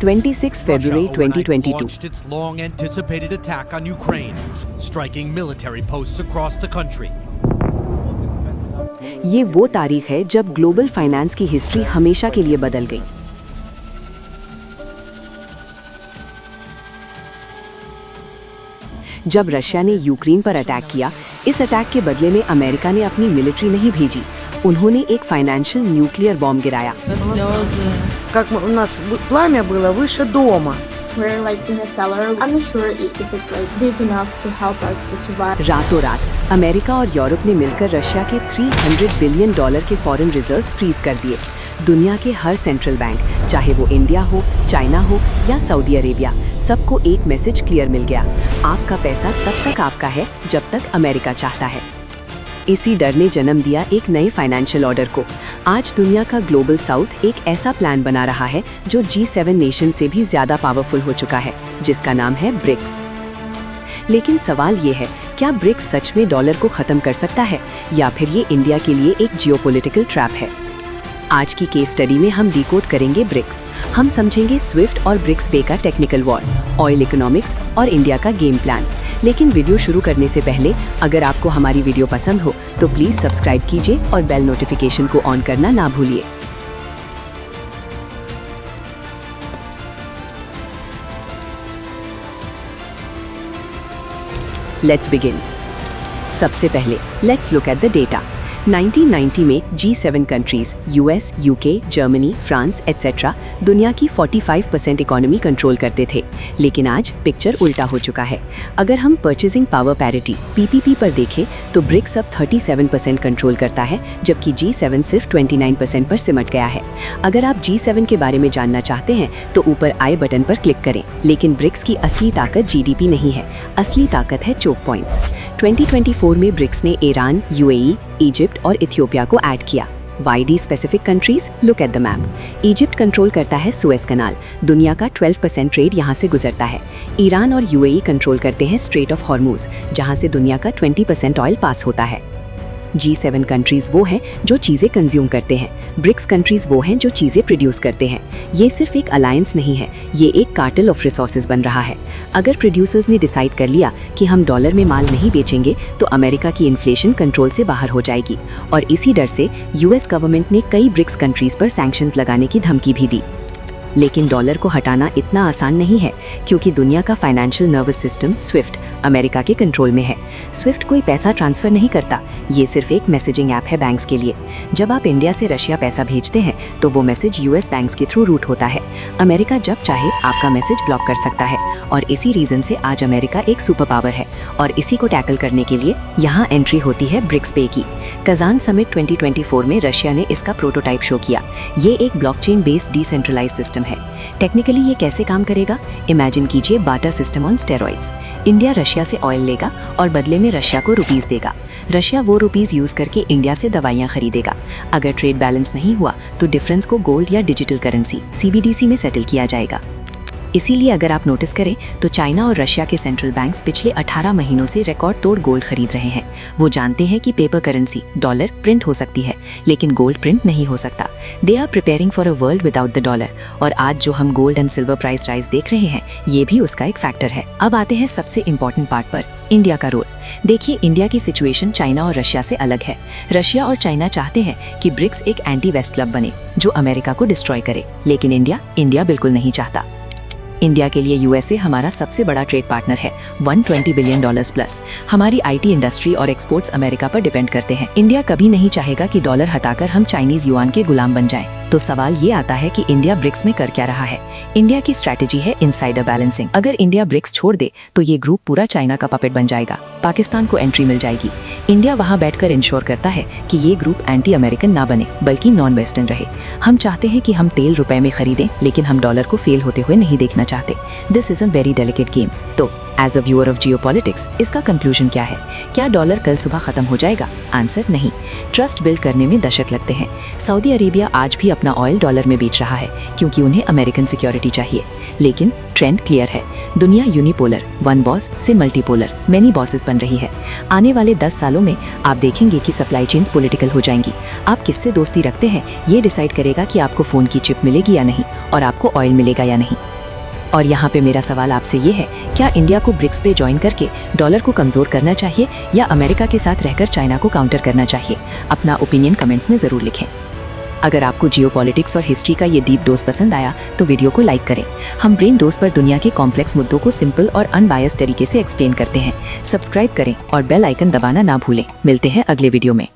26 February 2022 launched its long-anticipated attack on Ukraine, striking military posts across the country. ये वो तारीख है जब ग्लोबल फाइनेंस की हिस्ट्री हमेशा के लिए बदल गई। जब रशिया ने यूक्रेन पर अटैक किया, इस अटैक के बदले में अमेरिका ने अपनी मिलिट्री नहीं भेजी, उन्होंने एक फाइनेंशियल न्यूक्लियर बॉम्ब गिराया। Как у нас пламя было выше дома. We're like in a cellar. I'm not sure if it's like deep enough to help us to survive. रातों रात अमेरिका और यूरोप ने मिलकर रशिया के $300 बिलियन के फॉरेन रिजर्व्स फ्रीज कर दिए। दुनिया के हर सेंट्रल बैंक, चाहे वो इंडिया हो, चाइना हो या सऊदी अरेबिया, सबको एक मैसेज क्लियर मिल गया, आपका पैसा तब तक आपका है जब तक अमेरिका चाहता है। इसी डर ने जन्म दिया एक नए फाइनेंशियल ऑर्डर को। आज दुनिया का ग्लोबल साउथ एक ऐसा प्लान बना रहा है जो G7 नेशन से भी ज्यादा पावरफुल हो चुका है, जिसका नाम है ब्रिक्स। लेकिन सवाल ये है, क्या ब्रिक्स सच में डॉलर को खत्म कर सकता है या फिर ये इंडिया के लिए एक जियोपॉलिटिकल ट्रैप है? आज की केस स्टडी में हम डिकोड करेंगे ब्रिक्स। हम समझेंगे स्विफ्ट और ब्रिक्स पे का टेक्निकल वॉर, ऑयल इकोनॉमिक्स और इंडिया का गेम प्लान। लेकिन वीडियो शुरू करने से पहले अगर आपको हमारी वीडियो पसंद हो तो प्लीज सब्सक्राइब कीजिए और बेल नोटिफिकेशन को ऑन करना ना भूलिए। Let's begins. सबसे पहले let's look at the data. 1990 में G7 countries US, UK, Germany, France etcetera दुनिया की 45% इकोनॉमी कंट्रोल करते थे, लेकिन आज पिक्चर उल्टा हो चुका है। अगर हम परचेजिंग पावर पैरिटी PPP पर देखें तो ब्रिक्स अब 37% कंट्रोल करता है, जबकि G7 सिर्फ 29% पर सिमट गया है। अगर आप G7 के बारे में जानना चाहते हैं तो ऊपर आई बटन पर क्लिक करें। लेकिन ब्रिक्स की असली ताकत GDP नहीं है, असली ताकत है चोक पॉइंट्स। 2024 में ब्रिक्स ने ईरान, UAE, इजिप्ट और इथियोपिया को ऐड किया। Why the specific countries, look at the map. Egypt control करता है सुएज कनाल, दुनिया का 12% ट्रेड यहाँ से गुजरता है। ईरान और UAE कंट्रोल करते हैं स्ट्रेट ऑफ हॉर्मुज, जहाँ से दुनिया का 20% ऑयल पास होता है। G7 कंट्रीज वो हैं जो चीज़ें कंज्यूम करते हैं, ब्रिक्स कंट्रीज वो हैं जो चीज़ें प्रोड्यूस करते हैं। ये सिर्फ एक अलायंस नहीं है, ये एक कार्टेल ऑफ रिसोर्सेज बन रहा है। अगर प्रोड्यूसर्स ने डिसाइड कर लिया कि हम डॉलर में माल नहीं बेचेंगे तो अमेरिका की इन्फ्लेशन कंट्रोल से बाहर हो जाएगी, और इसी डर से US गवर्नमेंट ने कई ब्रिक्स कंट्रीज पर सैंक्शंस लगाने की धमकी भी दी। लेकिन डॉलर को हटाना इतना आसान नहीं है, क्योंकि दुनिया का financial nervous system Swift America के कंट्रोल में है। स्विफ्ट कोई पैसा ट्रांसफर नहीं करता, ये सिर्फ एक मैसेजिंग ऐप है बैंक्स के लिए। जब आप इंडिया से रशिया पैसा भेजते हैं तो वो मैसेज US बैंक्स के थ्रू रूट होता है। अमेरिका जब चाहे आपका मैसेज ब्लॉक कर सकता है, और इसी रीजन से आज अमेरिका एक सुपर पावर है, और इसी को टैकल करने के लिए यहाँ एंट्री होती है ब्रिक्स पे की। कजान समिट 2024 में रशिया ने इसका प्रोटोटाइप शो किया। ये एक ब्लॉकचेन बेस्ड डिसेंट्रलाइज सिस्टम है। टेक्निकली ये कैसे काम करेगा? इमेजिन कीजिए barter system on steroids. India Russia से ऑयल लेगा और बदले में रशिया को रुपीस देगा। रशिया वो रुपीस यूज करके इंडिया से दवाइयां खरीदेगा। अगर ट्रेड बैलेंस नहीं हुआ तो डिफरेंस को गोल्ड या डिजिटल करेंसी CBDC में सेटल किया जाएगा। इसीलिए अगर आप नोटिस करें तो चाइना और रशिया के सेंट्रल बैंक्स पिछले 18 महीनों से रिकॉर्ड तोड़ गोल्ड खरीद रहे हैं। वो जानते हैं कि पेपर करेंसी डॉलर प्रिंट हो सकती है, लेकिन गोल्ड प्रिंट नहीं हो सकता। They are preparing for a world without the dollar, और आज जो हम gold and silver price rise देख रहे हैं ये भी उसका एक फैक्टर है। अब आते हैं सबसे इम्पोर्टेंट पार्ट पर, इंडिया का रोल। देखिए, इंडिया की सिचुएशन चाइना और रशिया से अलग है। रशिया और चाइना चाहते हैं कि ब्रिक्स एक एंटी वेस्ट क्लब बने जो अमेरिका को डिस्ट्रॉय करे, लेकिन इंडिया बिल्कुल नहीं चाहता। इंडिया के लिए USA हमारा सबसे बड़ा ट्रेड पार्टनर है, $120 बिलियन प्लस। हमारी IT इंडस्ट्री और एक्सपोर्ट्स अमेरिका पर डिपेंड करते हैं। इंडिया कभी नहीं चाहेगा कि डॉलर हटाकर हम चाइनीज युआन के गुलाम बन जाएं। तो सवाल ये आता है कि इंडिया ब्रिक्स में कर क्या रहा है? इंडिया की स्ट्रैटेजी है इनसाइडर बैलेंसिंग। अगर इंडिया ब्रिक्स छोड़ दे तो ये ग्रुप पूरा चाइना का पपेट बन जाएगा, पाकिस्तान को एंट्री मिल जाएगी। इंडिया वहाँ बैठकर इंश्योर करता है कि ये ग्रुप एंटी अमेरिकन ना बने बल्कि नॉन वेस्टर्न रहे। हम चाहते हैं कि हम तेल रुपए में खरीदें, लेकिन हम डॉलर को फेल होते हुए नहीं देखना चाहते। This is a very delicate game. तो as a viewer of geopolitics इसका कंक्लूजन क्या है? क्या डॉलर कल सुबह खत्म हो जाएगा? आंसर नहीं। ट्रस्ट बिल्ड करने में दशक लगते हैं। सऊदी अरेबिया आज भी अपना ऑयल डॉलर में बेच रहा है क्योंकि उन्हें अमेरिकन सिक्योरिटी चाहिए। लेकिन ट्रेंड क्लियर है, दुनिया यूनिपोलर, वन बॉस से मल्टीपोलर, मेनी बॉसेस बन रही है। आने वाले 10 सालों में आप देखेंगे कि सप्लाई चेन्स पॉलिटिकल हो जाएंगी। आप किससे दोस्ती रखते हैं ये डिसाइड करेगा कि आपको फोन की चिप मिलेगी या नहीं और आपको ऑयल मिलेगा या नहीं। और यहाँ पे मेरा सवाल आपसे ये है, क्या इंडिया को ब्रिक्स पे ज्वाइन करके डॉलर को कमजोर करना चाहिए या अमेरिका के साथ रहकर चाइना को काउंटर करना चाहिए? अपना ओपिनियन कमेंट्स में जरूर लिखें। अगर आपको जियोपॉलिटिक्स और हिस्ट्री का ये डीप डोज पसंद आया तो वीडियो को लाइक करें। हम ब्रेन डोज पर दुनिया के कॉम्प्लेक्स मुद्दों को सिंपल और अनबायस्ड तरीके से एक्सप्लेन करते हैं। सब्सक्राइब करें और बेल आइकन दबाना ना भूलें। मिलते हैं अगले वीडियो में।